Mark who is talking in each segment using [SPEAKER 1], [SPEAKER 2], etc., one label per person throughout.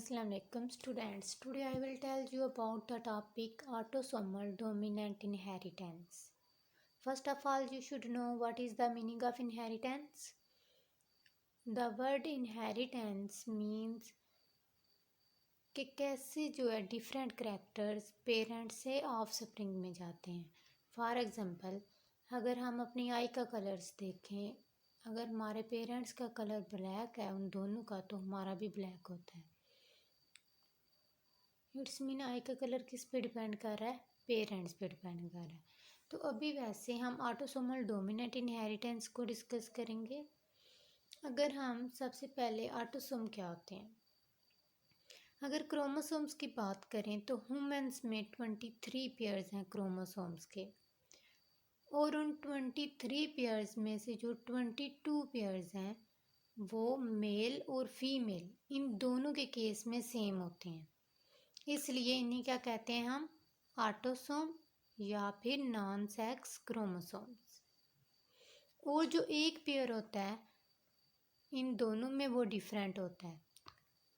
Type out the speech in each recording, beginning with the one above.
[SPEAKER 1] Assalamu alaikum students. Today I will tell you about the topic autosomal dominant inheritance. First of all, you should know what is the meaning of inheritance. The word inheritance means कि कैसे जो है different characters parents से offspring में जाते हैं. For example, अगर हम अपनी आई का कलर्स देखें, अगर हमारे पेरेंट्स का कलर ब्लैक है उन दोनों का, तो हमारा भी ब्लैक होता है. इट्स मीन आई का कलर किस पे डिपेंड कर रहा है? पेरेंट्स पे डिपेंड कर रहा है. तो अभी वैसे हम ऑटोसोमल डोमिनेंट इनहेरिटेंस को डिस्कस करेंगे. अगर हम सबसे पहले ऑटोसोम क्या होते हैं, अगर क्रोमोसोम्स की बात करें तो ह्यूमंस में 23 पेयर्स हैं क्रोमोसोम्स के, और उन 23 पेयर्स में से जो 22 पेयर्स हैं वो मेल और फीमेल इन दोनों के केस में सेम होते हैं. इसलिए इन्हें क्या कहते हैं हम? ऑटोसोम या फिर नॉन सेक्स क्रोमोसोम्स. और जो एक पेयर होता है इन दोनों में वो डिफरेंट होता है.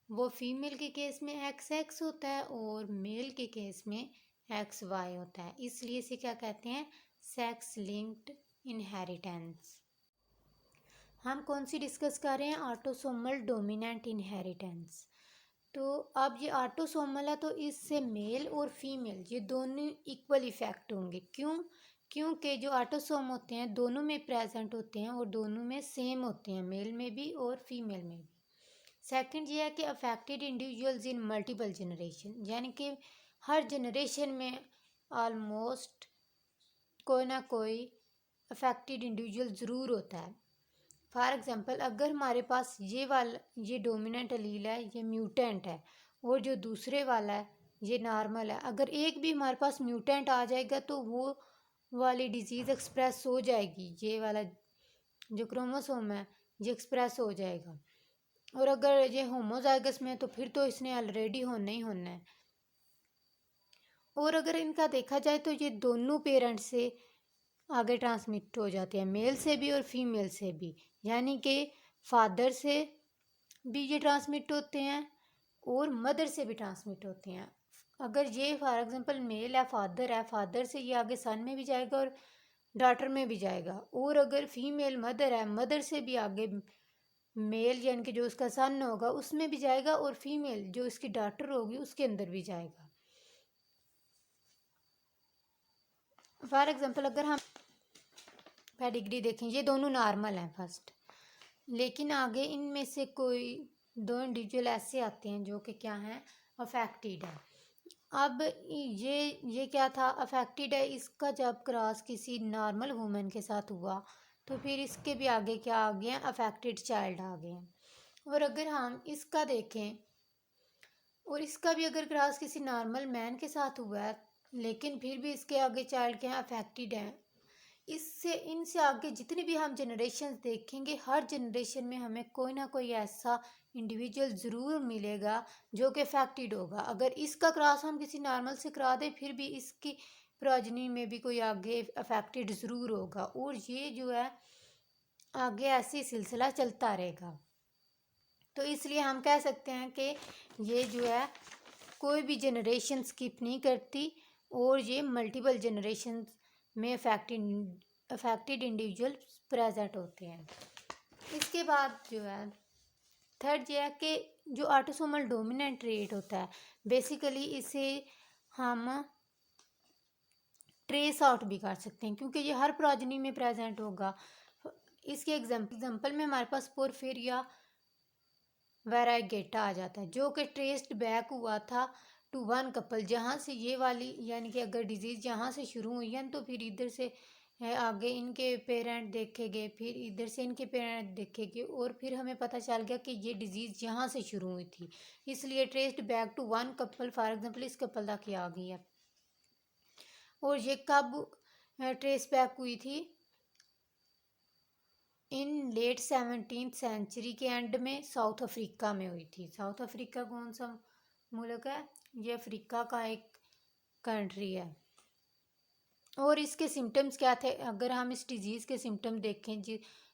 [SPEAKER 1] वो फीमेल के केस में XX होता है और मेल के केस में XY होता है. इसलिए इसे क्या कहते हैं? Sex linked inheritance. हम कौन सी डिस्कस कर रहे हैं? Autosomal dominant inheritance. तो अब ये ऑटोसोमल है तो इससे मेल और फीमेल ये दोनों इक्वल इफेक्ट होंगे. क्यों? क्योंकि जो ऑटोसोम होते हैं दोनों में प्रेजेंट होते हैं और दोनों में सेम होते हैं, मेल में भी और फीमेल में भी. सेकंड ये है कि affected individuals in multiple generation, यानी कि हर जनरेशन में ऑलमोस्ट कोई ना कोई अफेक्टेड इंडिविजुअल ज़रूर होता है. फॉर एग्ज़ाम्पल, अगर हमारे पास ये डोमिनेंट अलील है, ये म्यूटेंट है, और जो दूसरे वाला है ये नॉर्मल है, अगर एक भी हमारे पास म्यूटेंट आ जाएगा तो वो वाली डिजीज़ एक्सप्रेस हो जाएगी, ये वाला जो क्रोमोसोम है ये एक्सप्रेस हो जाएगा. और अगर ये होमोजाइगस में है तो फिर तो इसने ऑलरेडी होना ही होना है. और अगर इनका देखा जाए तो ये दोनों पेरेंट्स से आगे ट्रांसमिट हो जाते हैं, मेल से भी और फीमेल से भी, यानी कि फादर से भी ये ट्रांसमिट होते हैं और मदर से भी ट्रांसमिट होते हैं. अगर ये फॉर एग्जांपल मेल है, फादर से ये आगे सन में भी जाएगा और डॉटर में भी जाएगा. और अगर फीमेल मदर है, मदर से भी आगे मेल यानी कि जो उसका सन होगा उसमें भी जाएगा, और फीमेल जो इसकी डॉटर होगी उसके अंदर भी जाएगा. फॉर एग्जांपल, अगर हम पेडिग्री देखें, ये दोनों नॉर्मल हैं फर्स्ट, लेकिन आगे इनमें से कोई दो इंडिविजुअल ऐसे आते हैं जो कि क्या हैं? अफेक्टेड है. अब ये क्या था? अफेक्टेड है. इसका जब क्रॉस किसी नॉर्मल वुमेन के साथ हुआ तो फिर इसके भी आगे क्या आ गए हैं? अफेक्टेड चाइल्ड आ गए हैं. और अगर हम इसका देखें और इसका भी अगर क्रॉस किसी नॉर्मल मैन के साथ हुआ है लेकिन फिर भी इसके आगे चाइल्ड क्या हैं? अफेक्टेड हैं. इससे इनसे आगे जितनी भी हम जनरेशन देखेंगे, हर जनरेशन में हमें कोई ना कोई ऐसा इंडिविजुअल ज़रूर मिलेगा जो कि अफेक्टेड होगा. अगर इसका क्रॉस हम किसी नॉर्मल से करा दें फिर भी इसकी प्रोजनी में भी कोई आगे अफेक्टेड ज़रूर होगा, और ये जो है आगे ऐसे सिलसिला चलता रहेगा. तो इसलिए हम कह सकते हैं कि ये जो है कोई भी जनरेशन स्किप नहीं करती और ये मल्टीपल जनरेशन में अफेक्टेड इंडिविजुअल प्रेजेंट होते हैं. इसके बाद जो है थर्ड ये है कि जो ऑटोसोमल डोमिनेंट ट्रेट होता है, बेसिकली इसे हम ट्रेस आउट भी कर सकते हैं क्योंकि ये हर प्रोजनी में प्रेजेंट होगा. इसके एग्जांपल में हमारे पास पोर्फिरिया वेराइगेटा आ जाता है जो कि ट्रेस्ड बैक हुआ था टू वन कपल, जहाँ से ये वाली यानी कि अगर डिजीज़ यहाँ से शुरू हुई है तो फिर इधर से आगे इनके पेरेंट देखे गए, फिर इधर से इनके पेरेंट देखे गए, और फिर हमें पता चल गया कि ये डिजीज़ यहाँ से शुरू हुई थी, इसलिए traced back to one couple. For example, इस कपल तक ये आ गई है. और ये कब ट्रेस बैक हुई थी? इन लेट 17th सेंचुरी के एंड में साउथ अफ्रीका में हुई थी. साउथ अफ्रीका कौन सा मुल्क है? ये अफ्रीका का एक कंट्री है. और इसके सिम्टम्स क्या थे? अगर हम इस डिजीज़ के सिम्टम देखें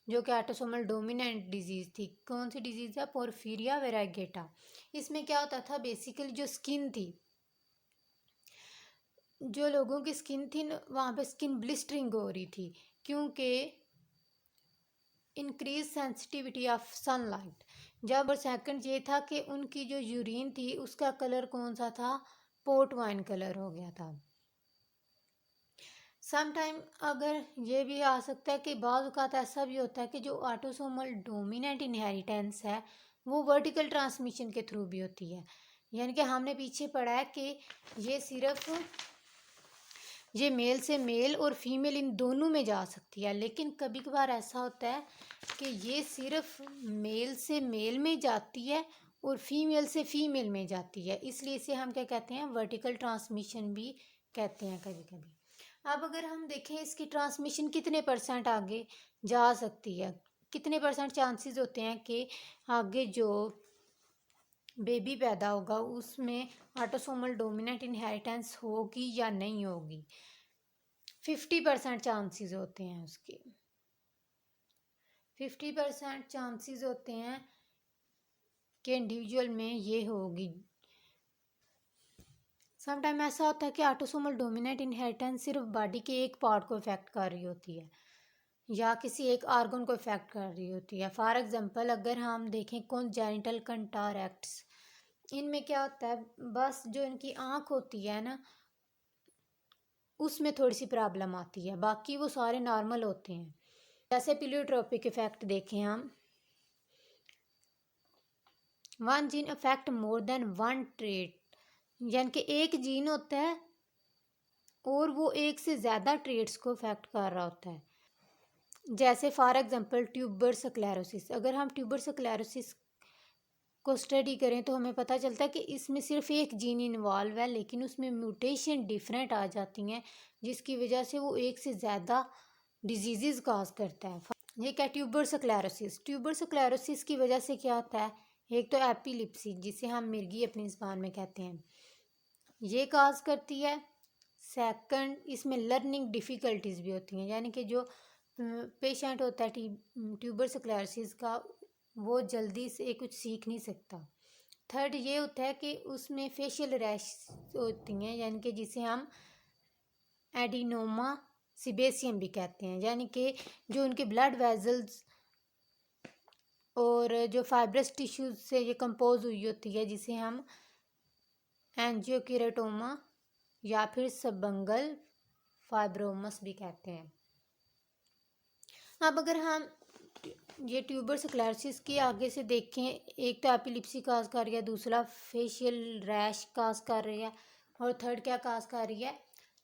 [SPEAKER 1] जो कि ऑटोसोमल डोमिनेंट डिजीज़ थी। कौन सी डिजीज़ है? पोर्फिरिया वेराइगेटा। इसमें क्या होता था, बेसिकली जो स्किन थी, जो लोगों की स्किन थी वहाँ पे स्किन ब्लिस्टरिंग हो रही थी, क्योंकि इंक्रीज सेंसिटिविटी ऑफ सनलाइट। जब और सेकंड ये था कि उनकी जो यूरिन थी उसका कलर कौन सा था? पोर्ट वाइन कलर हो गया था। सम टाइम अगर ये भी आ सकता है कि बाज़ औक़ात ऐसा भी होता है कि जो ऑटोसोमल डोमिनेंट इनहेरिटेंस है वो वर्टिकल ट्रांसमिशन के थ्रू भी होती है। यानी कि हमने पीछे पढ़ा है कि ये सिर्फ ये मेल से मेल और फीमेल इन दोनों में जा सकती है, लेकिन कभी कभार ऐसा होता है कि ये सिर्फ मेल से मेल में जाती है और फीमेल से फीमेल में जाती है, इसलिए इसे हम क्या कहते हैं? वर्टिकल ट्रांसमिशन भी कहते हैं कभी कभी। अब अगर हम देखें इसकी ट्रांसमिशन कितने % आगे जा सकती है, कितने % चांसेस होते हैं कि आगे जो बेबी पैदा होगा उसमें ऑटोसोमल डोमिनेंट इनहेरिटेंस होगी या नहीं होगी? 50% चांसेस होते हैं उसके। 50% चांसेस होते हैं कि इंडिविजुअल में ये होगी। समटाइम ऐसा होता है कि ऑटोसोमल डोमिनेंट इनहेरिटेंस सिर्फ बॉडी के एक पार्ट को इफेक्ट कर रही होती है या किसी एक आर्गन को इफेक्ट कर रही होती है। फॉर एग्जांपल अगर हम देखें कॉन्जेनिटल कंटारैक्ट्स, इनमें क्या होता है, बस जो इनकी आँख होती है ना उसमें थोड़ी सी प्रॉब्लम आती है, बाकी वो सारे नॉर्मल होते हैं। जैसे प्लियोट्रोपिक इफेक्ट देखें हम, one gene affect more than one trait, यानी कि एक जीन होता है और वो एक से ज़्यादा ट्रेट्स को अफेक्ट कर रहा होता है। जैसे फॉर एग्जांपल ट्यूबर स्क्लेरोसिस, अगर हम ट्यूबर स्क्लेरोसिस को स्टडी करें तो हमें पता चलता है कि इसमें सिर्फ एक जीन इन्वॉल्व है, लेकिन उसमें म्यूटेशन डिफरेंट आ जाती हैं जिसकी वजह से वो एक से ज़्यादा डिजीज़ काज करता है। ये क्या? Tuber sclerosis. ट्यूबर स्क्लेरोसिस की वजह से क्या होता है? एक तो एपिलिप्सी, जिसे हम मिर्गी अपनी ज़बान में कहते हैं, ये काज करती है। सेकंड, इसमें लर्निंग डिफ़िकल्टीज़ भी होती हैं, यानी कि जो पेशेंट होता है ट्यूबर स्क्लेरोसिस का, वो जल्दी से कुछ सीख नहीं सकता। थर्ड ये होता है कि उसमें फेशियल रैश होती हैं, यानी कि जिसे हम एडिनोमा सिबेसियम भी कहते हैं, यानी कि जो उनके ब्लड वेजल्स और जो फाइब्रस टिश्यूज से ये कंपोज हुई होती है, जिसे हम एंजियोकेराटोमा या फिर सबंगल फाइब्रोमस भी कहते हैं। अब अगर हम ये ट्यूबर स्क्लेरोसिस के आगे से देखें, एक तो एपिलिप्सी काज कर रही है, दूसरा फेशियल रैश काज कर रही है, और थर्ड क्या काज कर रही है?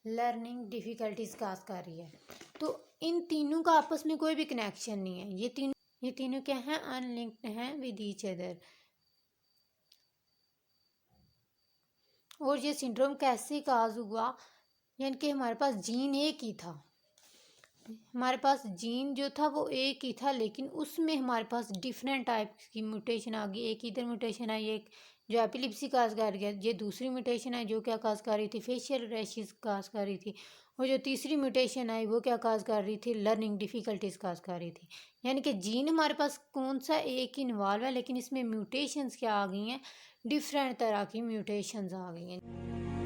[SPEAKER 1] लर्निंग डिफ़िकल्टीज काज कर रही है। तो इन तीनों का आपस में कोई भी कनेक्शन नहीं है, ये तीनों क्या हैं? अनलिंक्ड हैं विद ईच अदर। और ये सिंड्रोम कैसे काज हुआ? यानी कि हमारे पास जीन एक ही था, हमारे पास जीन जो था वो एक ही था, लेकिन उसमें हमारे पास डिफरेंट टाइप की म्यूटेशन आ गई। एक इधर म्यूटेशन आई, एक जो एपिलिप्सी काज कर गया, ये दूसरी म्यूटेशन आई जो क्या काज कर रही थी? फेशियल रैशेस काज कर रही थी, और जो तीसरी म्यूटेशन आई वो क्या काज कर रही थी? लर्निंग डिफ़िकल्टीज काज कर रही थी। यानी कि जीन हमारे पास कौन सा? एक ही इन्वॉल्व है, लेकिन इसमें म्यूटेशंस क्या आ गई हैं? डिफरेंट तरह की म्यूटेशंस आ गई हैं।